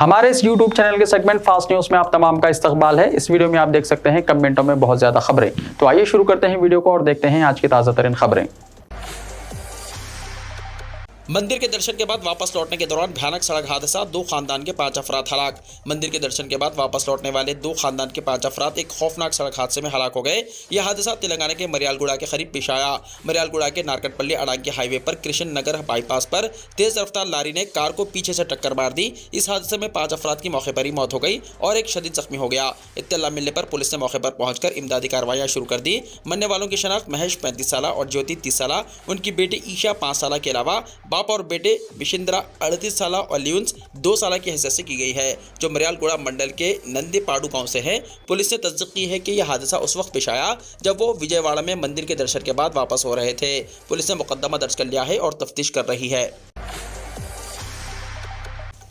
हमारे इस YouTube channel के सेगमेंट फास्ट न्यूज में आप तमाम का इस्तकबाल है। इस वीडियो में आप देख सकते हैं कमेंटों में बहुत ज्यादा खबरें। तो आइए शुरू करते हैं वीडियो को और देखते हैं आज की ताजा तरीन खबरें। मंदिर के दर्शन के बाद वापस लौटने के दौरान भयानक सड़क हादसा, 2 खानदान के 5 अफराद हलाक। मंदिर के दर्शन के बाद वापस लौटने वाले 2 खानदान के 5 अफराद एक खौफनाक सड़क हादसे में हलाक हो गए। यह हादसा तेलंगाना के मरियालगुड़ा के करीब पेश आया। मरियालगुड़ा के नारकटपल्ली अडांकी हाईवे पर कृष्ण नगर बाईपास पर तेज रफ्तार लारी ने कार को पीछे से टक्कर मार दी। इस हादसे में 5 अफराद की मौके पर ही मौत हो गई और एक शदीद जख्मी हो गया। इत्तला मिलने पर पुलिस ने मौके पर पहुंचकर इमदादी कार्रवाइयां शुरू कर दी। मरने वालों की शनाख्त महेश 35 साल और ज्योति 30 साल, उनकी बेटी ईशा 5 साल के अलावा बाप और बेटे बिशिंद्रा 38 साल और लियूंस 2 साल की हैसियत से की गई है, जो मरियालगुड़ा मंडल के नंदीपाड़ू गांव से है। पुलिस ने तस्दीक की है कि यह हादसा उस वक्त पेश आया जब वो विजयवाड़ा में मंदिर के दर्शन के बाद वापस हो रहे थे। पुलिस ने मुकदमा दर्ज कर लिया है और तफ्तीश कर रही है।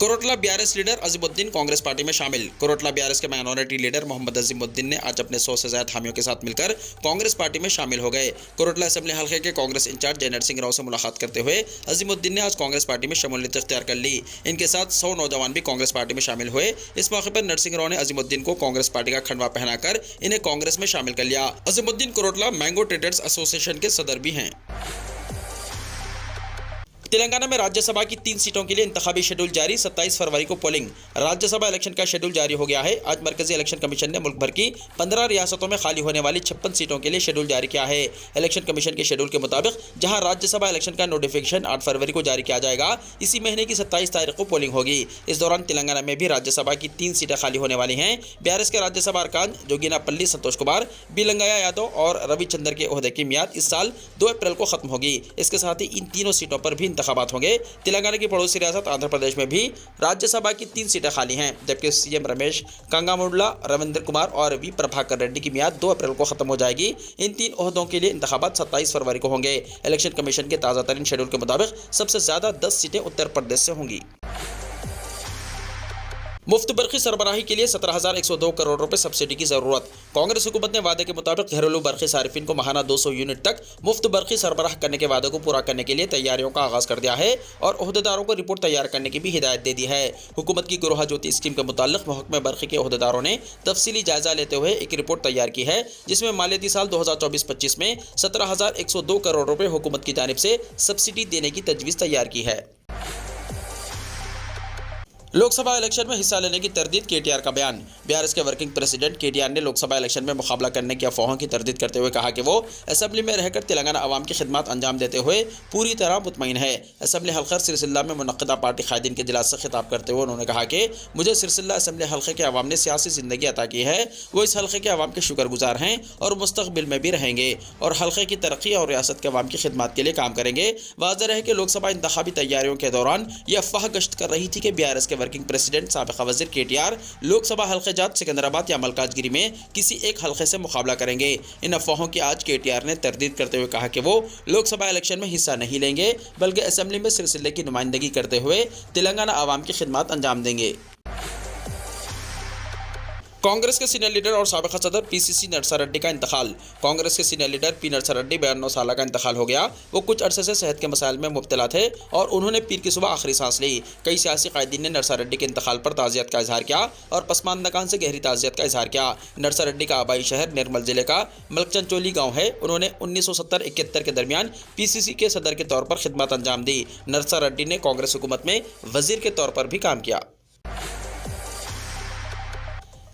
Korutla BRS leader Azimuddin Congress party में शामिल। कोरोटला बीआरएस के माइनॉरिटी लीडर मोहम्मद अजीमुद्दीन ने आज अपने 100 से ज्यादा हामियों के साथ मिलकर कांग्रेस पार्टी में शामिल हो गए। कोरोटला असेंबली हल्के के कांग्रेस इंचार्ज जय नरसिंह राव से मुलाकात करते हुए अजीमुद्दीन ने आज कांग्रेस पार्टी में शमूलियत इख्तियार कर ली। इनके साथ 100 नौजवान भी कांग्रेस पार्टी में शामिल हुए। इस मौके पर नरसिंह राव ने अजीमुद्दीन को कांग्रेस पार्टी का खंडवा पहनाकर इन्हें कांग्रेस में शामिल कर लिया। अजीमुद्दीन कोरोटला मैंगो ट्रेडर्स एसोसिएशन के सदर भी हैं। तेलंगाना में राज्यसभा की 3 सीटों के लिए इंतखाबी शेड्यूल जारी। 27 फरवरी को पोलिंग। राज्यसभा इलेक्शन का शेड्यूल जारी हो गया है। आज मरकजी इलेक्शन कमीशन ने मुल्क भर की 15 रियासतों में खाली होने वाली 56 सीटों के लिए शेड्यूल जारी किया है। इलेक्शन कमीशन के शेड्यूल के मुताबिक जहां राज्यसभा इलेक्शन का नोटिफिकेशन 8 फरवरी को जारी किया जाएगा, इसी महीने की 27 तारीख को पोलिंग होगी। इस दौरान तेलंगाना में भी राज्यसभा की 3 सीटें खाली होने वाली हैं। बीआरएस के राज्यसभा अरकान जोगिनापल्ली संतोष कुमार, बिलंगया यादव और रविचंद्र के ओहदे की मियाद इस साल 2 अप्रैल को खत्म होगी। इसके साथ ही इन तीनों सीटों पर भी इंतखाबात होंगे। तेलंगाना की पड़ोसी रियासत आंध्र प्रदेश में भी राज्यसभा की 3 सीटें खाली हैं, जबकि सीएम रमेश कंगामुडला, रविंद्र कुमार और वी प्रभाकर रेड्डी की मियाद 2 अप्रैल को खत्म हो जाएगी। इन 3 ओहदों के लिए इंतखाबात 27 फरवरी को होंगे। इलेक्शन कमीशन के ताज़ा तरीन शेड्यूल के मुताबिक सबसे ज्यादा 10 सीटें उत्तर प्रदेश से होंगी। मुफ्त बरखी सरबराही के लिए 17,102 करोड़ रुपए सब्सिडी की जरूरत। कांग्रेस हुकूमत ने वादे के मुताबिक घरेलू बरखी सारिफिन को माहाना 200 यूनिट तक मुफ्त बरखी सरबराह करने के वादे को पूरा करने के लिए तैयारियों का आगाज कर दिया है और ओहदेदारों को रिपोर्ट तैयार करने की भी हिदायत दे दी है। हुकूमत की गृह ज्योति स्कीम के मुताल्लिक महकमे बरखी के ओहदेदारों ने तफसीली जायजा लेते हुए एक रिपोर्ट तैयार की है, जिसमें मालियाती साल 2024-25 में 17,102 करोड़ रुपए हुकूमत की जानिब से सब्सिडी देने की तजवीज़ तैयार की है। लोकसभा इलेक्शन में हिस्सा लेने की तरदीद, केटीआर का बयान। बीआरएस के वर्किंग प्रेसिडेंट केटीआर ने लोकसभा इलेक्शन में मुकाबला करने की अफवाहों की तरदीद करते हुए कहा कि वो असेंबली में रहकर तेलंगाना अवाम की खिदमत अंजाम देते हुए पूरी तरह मुतमईन है। असेंबली हल्का सिरसिल्ला में मुनक़्क़िदा पार्टी कायदीन के इजलास से खिताब करते हुए उन्होंने कहा कि मुझे सिरसिल्ला असेंबली हल्के के अवाम ने सियासी ज़िंदगी अता की है। वो इस हल्के के अवाम के शुक्रगुजार हैं और मुस्तक़बिल में भी रहेंगे और हल्के की तरक्की और रियासत के अवाम की खिदमत के लिए काम करेंगे। वाज़ेह है कि लोकसभा इंतखाबी तैयारियों के दौरान यह अफवाह गश्त कर रही थी कि बीआरएस के वर्किंग प्रेसिडेंट साबिक़ा वज़ीर केटीआर लोकसभा हल्के जात सिकंदराबाद या मलकाजगिरी में किसी एक हल्के से मुकाबला करेंगे। इन अफवाहों की आज केटीआर ने तरदीद करते हुए कहा कि वो लोकसभा इलेक्शन में हिस्सा नहीं लेंगे, बल्कि असेंबली में सिलसिले की नुमाइंदगी करते हुए तेलंगाना अवाम की खिदमत अंजाम देंगे। कांग्रेस के सीनियर लीडर और साबिक़ा सदर पीसीसी नरसा रेड्डी का इंतकाल। कांग्रेस के senior leader P Narsa Reddy 92 साल का इंतकाल हो गया। वो कुछ अरसे से सेहत के मसाइल में मुब्तला थे और उन्होंने पीर की सुबह आखिरी सांस ली। कई सियासी कायदीन ने नरसा रेड्डी के इंतकाल पर ताज़ियत का इजहार किया और पसमानदगान से गहरी ताज़ियत का इजहार किया। नरसा रेड्डी का आबाई शहर निर्मल जिले का मलकचंचोली गाँव है। उन्होंने 1970-71 के दरमियान पीसीसी के सदर के तौर पर खिदमत अंजाम दी। नरसा रेड्डी ने कांग्रेस हुकूमत में वजीर के तौर पर भी काम किया।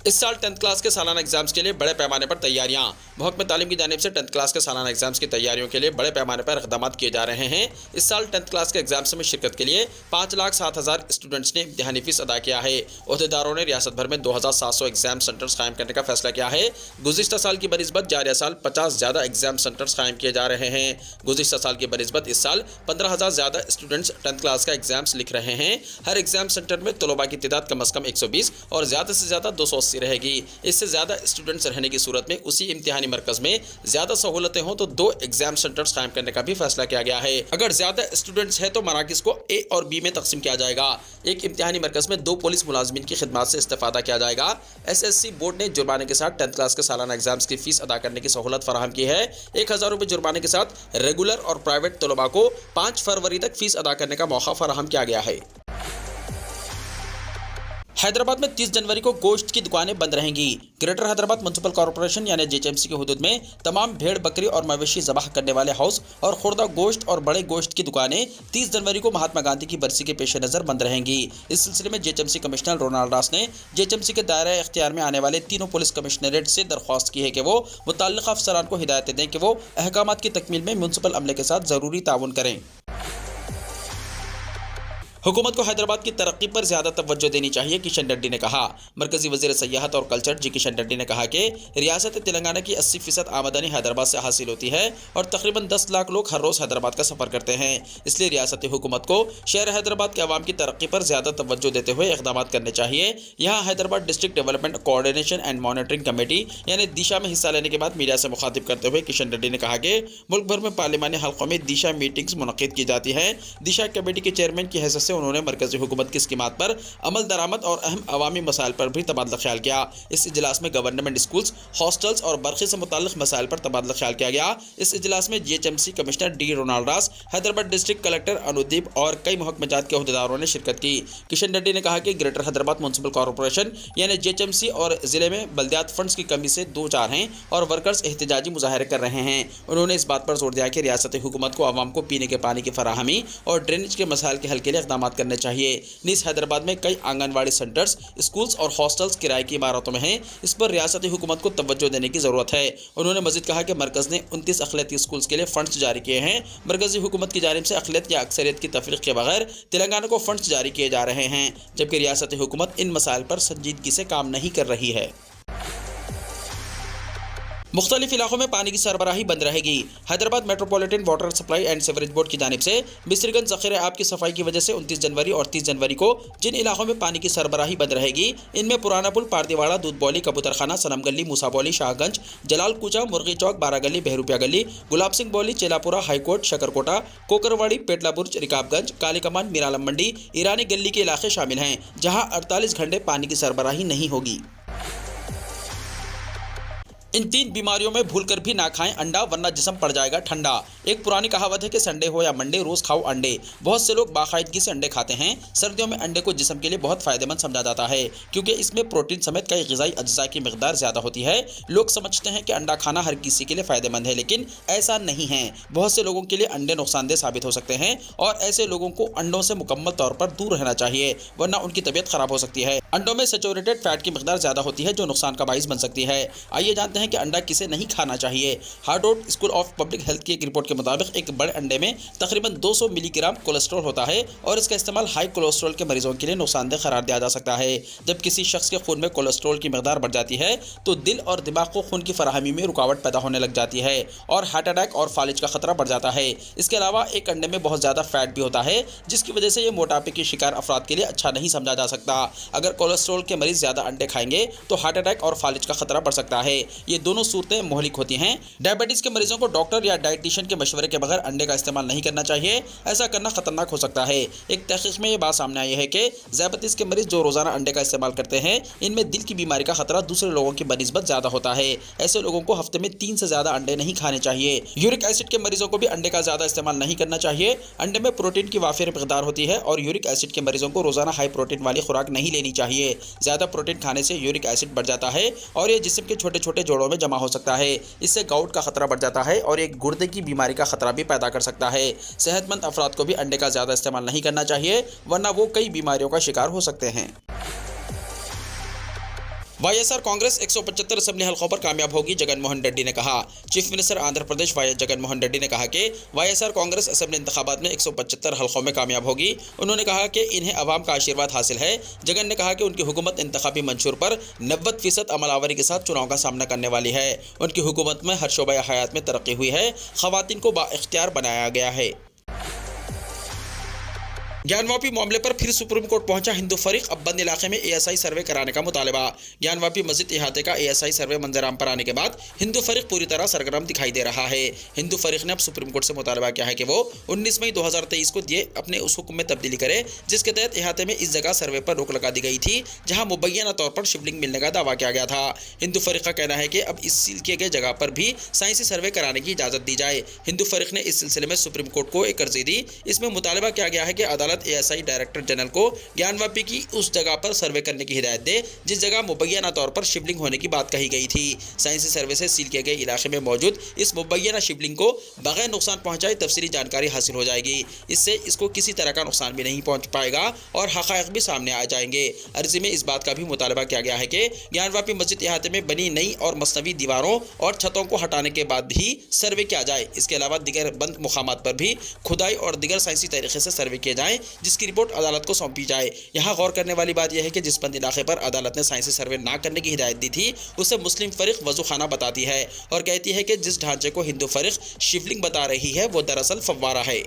इस साल 10th क्लास के सालाना एग्जाम्स के लिए बड़े पैमाने पर तैयारियां। महकमे तालीम की जानिब से 10th क्लास के सालाना एग्जाम्स की तैयारियों के लिए बड़े पैमाने पर इक़दामात किए जा रहे हैं। इस साल 10th क्लास के एग्जाम्स में शिरकत के लिए 5,07,000 स्टूडेंट्स ने इम्तिहानी फ़ीस अदा किया है। ओहदेदारों ने रियासत भर में 2,700 एग्जाम सेंटर्स कायम करने का फैसला किया है। गुज़िश्ता साल की बनिस्बत जारिया साल 50 ज़्यादा एग्जाम सेंटर्स कायम किए जा रहे हैं। गुज़िश्ता साल की बनिस्बत इस साल 15,000 ज़्यादा स्टूडेंट्स 10th क्लास का एग्जाम्स लिख रहे हैं। हर एग्जाम सेंटर में तलबा की तादाद कम अज़ कम 120 और ज़्यादा से ज़्यादा 280 रहेगी। इससे ज़्यादा स्टूडेंट्स रहने की सूरत में उसी इम्तिहानी मरकज़ में ज़्यादा सहूलतें हों तो 2 एग्जाम सेंटर्स कायम करने का भी फैसला किया गया है। अगर ज़्यादा स्टूडेंट्स हैं तो मराकिज़ को ए और बी में तकसीम किया जाएगा। एक इम्तिहानी मरकज़ में 2 पुलिस मुलाजमीन की खिदमत से इस्तेफादा किया जाएगा। SSC बोर्ड ने जुर्माने के साथ 10th क्लास के सालाना एग्जाम्स की फ़ीस अदा करने की सहूलत फराहम की है। 1,000 रुपये जुर्माने के साथ रेगुलर और प्राइवेट तलबा को 5 फरवरी तक फ़ीस अदा करने का मौका फराहम किया गया है। हैदराबाद में 30 जनवरी को गोश्त की दुकानें बंद रहेंगी। ग्रेटर हैदराबाद म्युनिसिपल कॉर्पोरेशन यानी जेएचएमसी के हुदूद में तमाम भेड़, बकरी और मवेशी ज़बाह करने वाले हाउस और खुर्दा गोश्त और बड़े गोश्त की दुकानें 30 जनवरी को महात्मा गांधी की बरसी के पेश नज़र बंद रहेंगी। इस सिलसिले में जेएचएमसी कमिश्नर रोनाल्ड रास ने जेएचएमसी के दायरे इख्तियार में आने वाले तीनों पुलिस कमिश्नरेट से दरख्वास्त की है कि वो मुतल्लिक़ा अफसरान को हिदायतें दें कि वो अहकामात की तकमील में म्युनिसिपल अमले के साथ ज़रूरी ताउन करें। हुकूमत को हैदराबाद की तरक्की पर ज्यादा तवज्जो देनी चाहिए, किशन रेड्डी ने कहा। मरकजी वजीर सयाहत और कल्चर जी किशन रेड्डी ने कहा कि रियासत तेलंगाना की 80% आमदनी हैदराबाद से हासिल होती है और तकरीबन 10 लाख लोग हर रोज़ हैदराबाद का सफ़र करते हैं। इसलिए रियासती हुकूमत को शहर हैदराबाद के अवाम की तरक्की पर ज्यादा तवज्जो देते हुए इक़दाम करने चाहिए। यहाँ Hyderabad district development coordination and monitoring committee यानी दिशा में हिस्सा लेने के बाद मीडिया से मुखातिब करते हुए किशन रेड्डी ने कहा कि मुल्क भर में पार्लिमानी हल्कों में दिशा मीटिंग्स मुनक़िद की जाती हैं। दिशा कमेटी के चेयरमैन की हैसियत से उन्होंने मरकजी हुकूमत की स्कीमात पर अमल दरामद और अहम अवामी मसाइल पर भी तबादला ख्याल किया। इस इजलास में गवर्नमेंट स्कूल्स, हॉस्टल्स और बरक़ी से मुताल्लिक़ मसाइल पर तबादला ख्याल किया गया। इस इजलास में जीएचएमसी कमिश्नर डी रोनाल्ड रास, हैदराबाद डिस्ट्रिक्ट कलेक्टर अनुदीप और कई महकमेजात के अहदेदारों ने शिरकत की। किशन रेड्डी ने कहा कि ग्रेटर हैदराबाद म्युनिसिपल कॉर्पोरेशन यानी जेएचएमसी और जिले में बल्दियात फंड्स की कमी से दो चार हैं और वर्कर्स एहतजाजी मुजाहरे कर रहे हैं। उन्होंने इस बात पर जोर दिया कि रियासती हुकूमत को आवाम को पीने के पानी की फराहमी और ड्रेनेज के मसाइल के हल के लिए इक़दाम करने चाहिए। नीस हैदराबाद में कई आंगनवाड़ी सेंटर्स, स्कूल्स और हॉस्टल्स किराए की इमारतों में हैं। इस पर रियासती हुकूमत को तवज्जो देने की ज़रूरत है। उन्होंने मज़ीद कहा कि मरकज़ ने 29 अक़लियती स्कूल्स के लिए फ़ंड्स जारी किए हैं। मरकज़ी हुकूमत की जानिब से अक़लियत या अक्सरियत की तफ़रीक़ के बगैर तेलंगाना को फ़ंड्स जारी किए जा रहे हैं, जबकि रियासती हुकूमत इन मसाइल पर संजीदगी से काम नहीं कर रही है। मुख्तलिफ इलाकों में पानी की सरबराही बंद रहेगी। Hyderabad metropolitan water supply and sewerage board की जानिब से मिस्रीगंज ज़ख़ीरे आब की सफाई की वजह से 29 जनवरी और 30 जनवरी को जिन इलाकों में पानी की सरबराही बंद रहेगी, इनमें पुराना पुल, पारदीवाड़ा, दूध बौली, कबूतरखाना, सनम गली, मूसा बौली, शाहगंज, जलाल कूचा, मुर्गी चौक, बारा गली, बहरूपिया गली, गुलाब सिंह बौली, चेलापुरा, हाईकोर्ट, शकरकोटा, कोकरवाड़ी, पेटला बुर्ज, रिकाबगंज, काली कमान, मीरालम मंडी, ईरानी गली के इलाके शामिल हैं, जहाँ 48 घंटे पानी की सरबराही नहीं होगी। इन 3 बीमारियों में भूलकर भी ना खाएं अंडा, वरना जिस्म पड़ जाएगा ठंडा। एक पुरानी कहावत है कि संडे हो या मंडे, रोज़ खाओ अंडे। बहुत से लोग बाकायदगी से अंडे खाते हैं। सर्दियों में अंडे को जिस्म के लिए बहुत फ़ायदेमंद समझा जाता है, क्योंकि इसमें प्रोटीन समेत कई ग़िज़ाई अज्जा की मिक़दार ज़्यादा होती है। लोग समझते हैं कि अंडा खाना हर किसी के लिए फ़ायदेमंद है, लेकिन ऐसा नहीं है। बहुत से लोगों के लिए अंडे नुकसानदेह साबित हो सकते हैं और ऐसे लोगों को अंडों से मुकम्मल तौर पर दूर रहना चाहिए, वरना उनकी तबीयत ख़राब हो सकती है। अंडों में सैचुरेटेड फैट की मिक़दार ज़्यादा होती है, जो नुकसान का बाइस बन सकती है। आइए जानते हैं कि अंडा किसे नहीं खाना चाहिए। Harvard school of public health की एक रिपोर्ट के मुताबिक एक बड़े अंडे में तकरीबन 200 मिलीग्राम कोलेस्ट्रॉल होता है और इसका इस्तेमाल हाई कोलेस्ट्रॉल के मरीजों के लिए नुकसानदेह करार दिया जा सकता है। जब किसी शख्स के खून में कोलेस्ट्रॉल की मिक़दार बढ़ जाती है तो दिल और दिमाग को खून की फराहमी में रुकावट पैदा होने लग जाती है और हार्ट अटैक और फालिज का खतरा बढ़ जाता है। इसके अलावा एक अंडे में बहुत ज़्यादा फैट भी होता है, जिसकी वजह से ये मोटापे के शिकार अफराद के लिए अच्छा नहीं समझा जा सकता। अगर कोलेस्ट्रॉल के मरीज ज़्यादा अंडे खाएंगे तो हार्ट अटैक और फालिज का खतरा बढ़ सकता है। ये दोनों सूरतें मोहलिक होती हैं। डायबिटीज़ के मरीजों को डॉक्टर या डाइटिशियन के मशवरे के बगैर अंडे का इस्तेमाल नहीं करना चाहिए। ऐसा करना खतरनाक हो सकता है। एक तहकीक में ये बात सामने आई है कि ज़ियाबतीज़ के मरीज जो रोज़ाना अंडे का इस्तेमाल करते हैं, इनमें दिल की बीमारी का खतरा दूसरे लोगों की बनिस्बत ज़्यादा होता है। ऐसे लोगों को हफ्ते में 3 से ज़्यादा अंडे नहीं खाने चाहिए। यूरिक एसिड के मरीजों को भी अंडे का ज़्यादा इस्तेमाल नहीं करना चाहिए। अंडे में प्रोटीन की वाफिर मिक़दार होती है और यूरिक एसिड के मरीजों को रोज़ाना हाई प्रोटीन वाली खुराक नहीं लेनी चाहिए। ज़्यादा प्रोटीन खाने से यूरिक एसिड बढ़ जाता है और ये जिस्म के छोटे छोटे जोड़ों में जमा हो सकता है। इससे गाउट का खतरा बढ़ जाता है और एक गुर्दे की बीमारी का खतरा भी पैदा कर सकता है। सेहतमंद अफराद को भी अंडे का ज़्यादा इस्तेमाल नहीं करना चाहिए, वरना वो कई बीमारियों का शिकार हो सकते हैं। वाईएसआर कांग्रेस 175 असेंबली हल्कों पर कामयाब होगी, जगन मोहन रेड्डी ने कहा। Chief minister Andhra Pradesh Y Jagan Mohan Reddy ने कहा कि वाईएसआर कांग्रेस असेंबली इंतखाबात में 175 हल्कों में कामयाब होगी। उन्होंने कहा कि इन्हें अवाम का आशीर्वाद हासिल है। जगन ने कहा कि उनकी हुकूमत इंतखाबी मंशूर पर 90% अमलावरी के साथ चुनाव का सामना करने वाली है। उनकी हुकूमत में हर शोबा हयात में तरक्की हुई है। ख़वातीन को बाइख्तियार बनाया गया है। ज्ञानवापी मामले पर फिर सुप्रीम कोर्ट पहुंचा हिंदू फरीक। अब बंद इलाके में एएसआई सर्वे कराने का मुतालबा। ज्ञानवापी मस्जिद इहाते का एएसआई सर्वे मंजराम पर आने के बाद हिंदू फरीक पूरी तरह सरगर्म दिखाई दे रहा है। हिंदू फरीक ने अब सुप्रीम कोर्ट से मुतालबा किया है कि वो 19 मई 2023 को दिए अपने उस हुक्म में तब्दीली करे, जिसके तहत इहाते में इस जगह सर्वे पर रोक लगा दी गई थी जहाँ मुबैना तौर पर शिवलिंग मिलने का दावा किया गया था। हिंदू फरीक का कहना है कि अब इस सील किए गए जगह पर भी साइंसी सर्वे कराने की इजाज़त दी जाए। हिंदू फरीक ने इस सिलसिले में सुप्रीम कोर्ट को एक अर्जी दी। इसमें मुतालबा किया गया है कि अदालत बाद एएसआई डायरेक्टर जनरल को ज्ञानवापी की उस जगह पर सर्वे करने की हिदायत दे जिस जगह मुबैना तौर पर शिवलिंग होने की बात कही गई थी। साइंसी सर्वे से सील किए गए इलाके में मौजूद इस मुबैना शिवलिंग को बगैर नुकसान पहुंचाए तफसीली जानकारी हासिल हो जाएगी। इससे इसको किसी तरह का नुकसान भी नहीं पहुंच पाएगा और हक़ाइक़ भी सामने आ जाएंगे। अर्जी में इस बात का भी मुतालबा किया गया है कि ज्ञानवापी मस्जिद इहाते में बनी नई और मसनवी दीवारों और छतों को हटाने के बाद भी सर्वे किया जाए। इसके अलावा दिगर बंद मुकामात पर भी खुदाई और दिगर साइंसी तरीके से सर्वे किए जाएं, जिसकी रिपोर्ट अदालत को सौंपी जाए। यहाँ गौर करने वाली बात यह है कि जिस बंद इलाके पर अदालत ने साइंसी सर्वे ना करने की हिदायत दी थी उसे मुस्लिम फरीक वजू खाना बताती है और कहती है कि जिस ढांचे को हिंदू फरीक शिवलिंग बता रही है वो दरअसल फव्वारा है।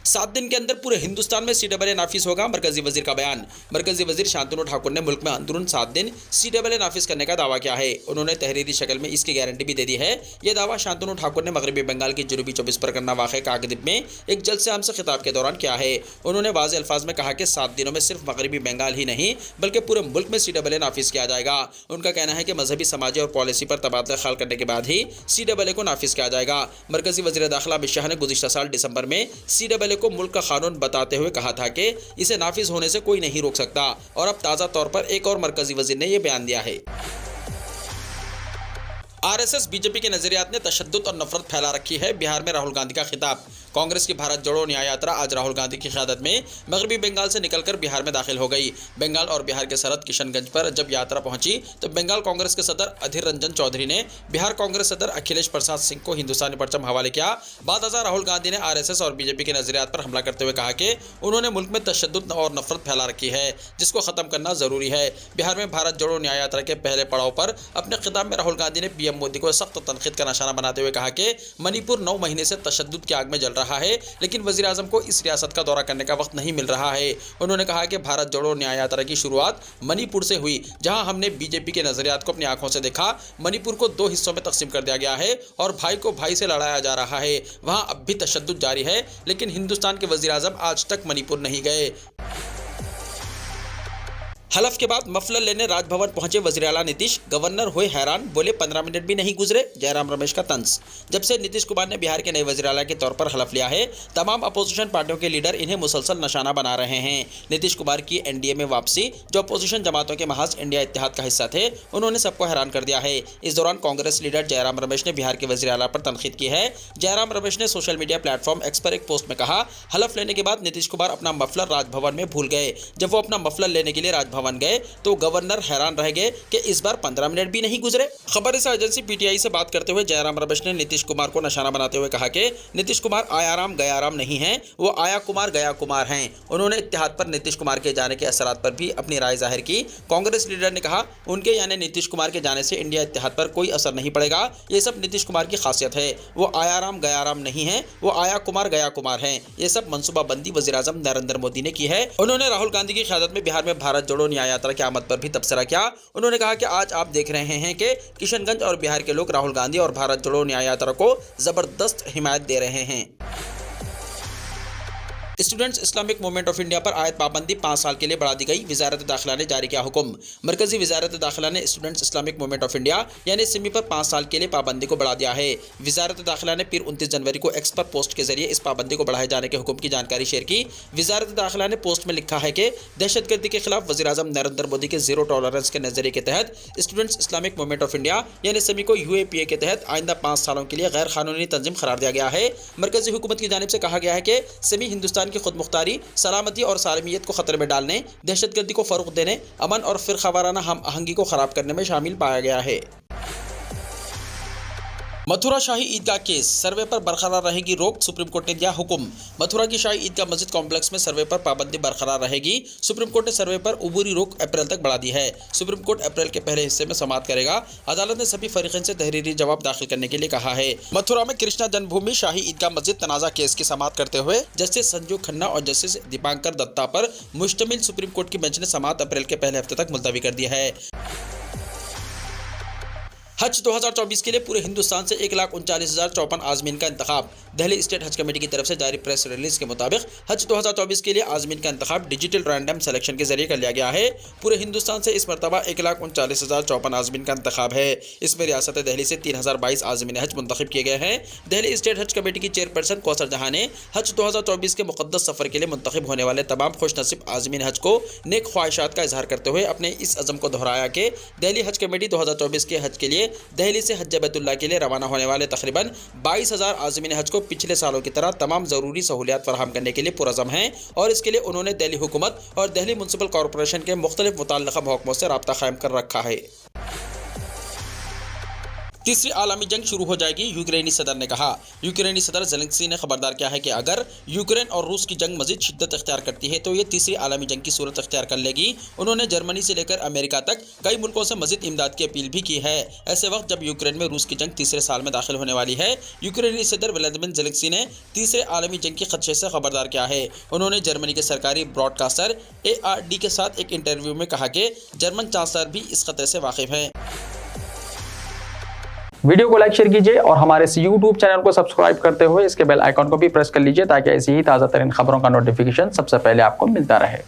7 दिन के अंदर पूरे हिंदुस्तान में CAA नाफिज होगा, मरकजी वजीर का बयान। मरकजी वजीर शांतनु ठाकुर ने मुल्क में अंदरून 7 दिन CAA नाफिज करने का दावा किया है। उन्होंने तहरीरी शक्ल में इसकी गारंटी भी दे दी है। यह दावा शांतनु ठाकुर ने मगरबी बंगाल की जनूबी 24 परगना वाक़े कागदिब में एक जलसे आम से खिताब के दौरान किया है। उन्होंने वाज़ेह अल्फाज में कहा कि 7 दिनों में सिर्फ मगरबी बंगाल ही नहीं बल्कि पूरे मुल्क में CAA नाफिज किया जाएगा। उनका कहना है कि मजहबी, समाजी और पॉलिसी पर तबादला ख्याल करने के बाद ही CAA को नाफिज किया जाएगा। मरकजी वज़ीर दाखिला अमित शाह ने गुज़िश्ता साल दिसंबर में CAA को मुल्क का कानून बताते हुए कहा था कि इसे नाफिज होने से कोई नहीं रोक सकता और अब ताज़ा तौर पर एक और मरकजी वजीर ने यह बयान दिया है। RSS बीजेपी के नजरियात ने तशद्दुद और नफरत फैला रखी है। बिहार में राहुल गांधी का खिताब। कांग्रेस की भारत जोड़ो न्याय यात्रा आज राहुल गांधी की क़यादत में मगरबी बंगाल से निकलकर बिहार में दाखिल हो गई। बंगाल और बिहार के सरहद किशनगंज पर जब यात्रा पहुंची तो बंगाल कांग्रेस के सदर अधीर रंजन चौधरी ने बिहार कांग्रेस सदर अखिलेश प्रसाद सिंह को हिंदुस्तानी परचम हवाले किया। बाद राहुल गांधी ने RSS और बीजेपी के नजरियात पर हमला करते हुए कहा कि उन्होंने मुल्क में तशद्दुद और नफरत फैला रखी है जिसको ख़त्म करना ज़रूरी है। बिहार में भारत जोड़ो न्याय यात्रा के पहले पड़ाव पर अपने खिताब में राहुल गांधी ने PM मोदी को सख्त तनकीद का निशाना बनाते हुए कहा कि मणिपुर 9 महीने से तशद्दुद की आग में जल रहा है, लेकिन वज़ीर आज़म को इस रियासत का दौरा करने का वक्त नहीं मिल रहा है। उन्होंने कहा कि भारत जोड़ो न्याय यात्रा की शुरुआत मणिपुर से हुई, जहां हमने बीजेपी के नजरियात को अपनी आंखों से देखा। मणिपुर को 2 हिस्सों में तकसीम कर दिया गया है और भाई को भाई से लड़ाया जा रहा है। वहां अब भी तशद्दुद जारी है, लेकिन हिंदुस्तान के वज़ीर आज़म आज तक मणिपुर नहीं गए। हलफ के बाद मफलर लेने राजभवन पहुंचे वज़ीर आला नीतीश। गवर्नर हुए हैरान, बोले 15 मिनट भी नहीं गुजरे। जयराम रमेश का तंज। जब से नीतीश कुमार ने बिहार के नए वज़ीर आला के तौर पर हलफ लिया है, तमाम अपोजिशन पार्टियों के लीडर इन्हें मुसलसल निशाना बना रहे हैं। नीतीश कुमार की NDA में वापसी, जो अपोजिशन जमातों के महज इंडिया इत्तेहाद का हिस्सा थे, उन्होंने सबको हैरान कर दिया है। इस दौरान कांग्रेस लीडर जयराम रमेश ने बिहार के वज़ीर आला पर तनकीद की है। जयराम रमेश ने सोशल मीडिया प्लेटफॉर्म X पर एक पोस्ट में कहा, हलफ लेने के बाद नीतीश कुमार अपना मफलर राजभवन में भूल गए। जब वो अपना मफलर लेने के लिए राजभवन गए तो गवर्नर हैरान रह गए कि इस बार 15 मिनट भी नहीं गुजरे। खबर इस एजेंसी PTI से बात करते हुए जयराम रमेश ने नीतीश कुमार को निशाना बनाते हुए कहा कि नीतीश कुमार आयाराम गयाराम नहीं हैं, वो आया कुमार गया कुमार हैं। उन्होंने इत्तेहाद पर नीतीश कुमार के जाने के असरात पर भी अपनी राय जाहिर की। कांग्रेस लीडर ने कहा, उनके यानी नीतीश कुमार के जाने से इंडिया इत्तेहाद पर कोई असर नहीं पड़ेगा। ये सब नीतीश कुमार की खासियत है। वो आयाराम गयाराम नहीं है, वो आया कुमार गया कुमार हैं। ये सब मनसूबाबंदी वज़ीर आज़म नरेंद्र मोदी ने की है। उन्होंने राहुल गांधी की क़यादत में बिहार में भारत जोड़ो न्याय यात्रा की आमद पर भी तबसरा किया। उन्होंने कहा कि आज आप देख रहे हैं कि किशनगंज और बिहार के लोग राहुल गांधी और भारत जोड़ो न्याय यात्रा को जबरदस्त हिमायत दे रहे हैं। Students Islamic movement of India पर आयत पाबंदी 5 साल के लिए बढ़ा दी गई। वजारत दाखिला ने जारी किया हुक्म। मरकजी वजारत दाखिला ने students Islamic movement of India यानी सिमी पर 5 साल के लिए पाबंदी को बढ़ा दिया है। वजारत दाखिला ने फिर 29 जनवरी को X पर पोस्ट के जरिए इस पाबंदी को बढ़ाए जाने के हुक्म की जानकारी शेयर की। वजारत दाखिला ने पोस्ट में लिखा है कि दहशतगर्दी के खिलाफ वज़ीर आज़म नरेंद्र मोदी के जीरो टॉलरेंस के नजरिए के तहत students Islamic movement of India यानी सिमी को UAPA के तहत आइंदा 5 सालों के लिए गैर कानूनी तंजीम करार दिया गया है। मरकजी हुकूमत की जानिब से कहा गया है कि सिमी हिंदुस्तान की खुद मुख्तारी, सलामती और सालमियत को खतरे में डालने, दहशतगर्दी को फरोग देने, अमन और फिरकावाराना हम आहंगी को खराब करने में शामिल पाया गया है। मथुरा शाही ईदगाह केस, सर्वे पर बरकरार रहेगी रोक, सुप्रीम कोर्ट ने दिया हुक्म। मथुरा की शाही ईदगाह मस्जिद कॉम्प्लेक्स में सर्वे पर पाबंदी बरकरार रहेगी। सुप्रीम कोर्ट ने सर्वे पर उबूरी रोक अप्रैल तक बढ़ा दी है। सुप्रीम कोर्ट अप्रैल के पहले हिस्से में समाअत करेगा। अदालत ने सभी फरीकैन से तहरीरी जवाब दाखिल करने के लिए कहा है। मथुरा में कृष्णा जन्मभूमि शाही ईदगाह मस्जिद तनाज़ा केस की समाअत करते हुए जस्टिस संजू खन्ना और जस्टिस दीपांकर दत्ता पर मुश्तमिल सुप्रीम कोर्ट की बेंच ने समाअत अप्रैल के पहले हफ्ते तक मुलतवी कर दी है। हज 2024 के लिए पूरे हिंदुस्तान से 1,39,054 आज़मीन का इंतखाब। दिल्ली स्टेट हज कमेटी की तरफ से जारी प्रेस रिलीज के मुताबिक हज 2024 के लिए आज़मीन का इंतखाब डिजिटल रैंडम सिलेक्शन के जरिए कर लिया गया है। पूरे हिंदुस्तान से इस मरतबा 1,39,054 आज़मीन का इंतखाब है। इसमें रियासत दिल्ली से 3,022 आज़मीन हज मुंतखब किए गए हैं। दिल्ली स्टेट हज कमेटी की चेयरपर्सन कौसर जहां ने हज 2024 के मुक़द्दस सफ़र के लिए मुंतखब होने वाले तमाम खुशनसीब आज़मीन हज को नेक ख्वाहिशात का इजहार करते हुए अपने इस अज़म को दोहराया कि दिल्ली हज कमेटी 2024 के हज के लिए दिल्ली से हज बैतुल्लाह के लिए रवाना होने वाले तकरीबन 22,000 आज़मीन हज को पिछले सालों की तरह तमाम ज़रूरी सहूलियात फराहम करने के लिए पुरज़म हैं और इसके लिए उन्होंने दिल्ली हुकूमत और दिल्ली म्युनिसिपल कॉरपोरेशन के मुख्तलिफ मुतल्लिक़ा महकमों से राब्ता कायम कर रखा है। तीसरी आलमी जंग शुरू हो जाएगी, यूक्रेनी सदर ने कहा। यूक्रेनी सदर ज़ेलेंस्की ने खबरदार किया है कि अगर यूक्रेन और रूस की जंग मजीद शिद्दत इख्तियार करती है तो ये तीसरी आलमी जंग की सूरत इख्तियार कर लेगी। उन्होंने जर्मनी से लेकर अमेरिका तक कई मुल्कों से मजीद इमदाद की अपील भी की है। ऐसे वक्त जब यूक्रेन में रूस की जंग तीसरे साल में दाखिल होने वाली है, यूक्रेनी सदर व्लादिमीर ज़ेलेंस्की ने तीसरे आलमी जंग के खदशे से खबरदार किया है। उन्होंने जर्मनी के सरकारी ब्रॉडकास्टर ARD के साथ एक इंटरव्यू में कहा कि जर्मन चांसलर भी इस खतरे से वाकिफ हैं। वीडियो को लाइक शेयर कीजिए और हमारे इस YouTube चैनल को सब्सक्राइब करते हुए इसके बेल आइकॉन को भी प्रेस कर लीजिए ताकि ऐसी ही ताज़ा तरीन खबरों का नोटिफिकेशन सबसे पहले आपको मिलता रहे।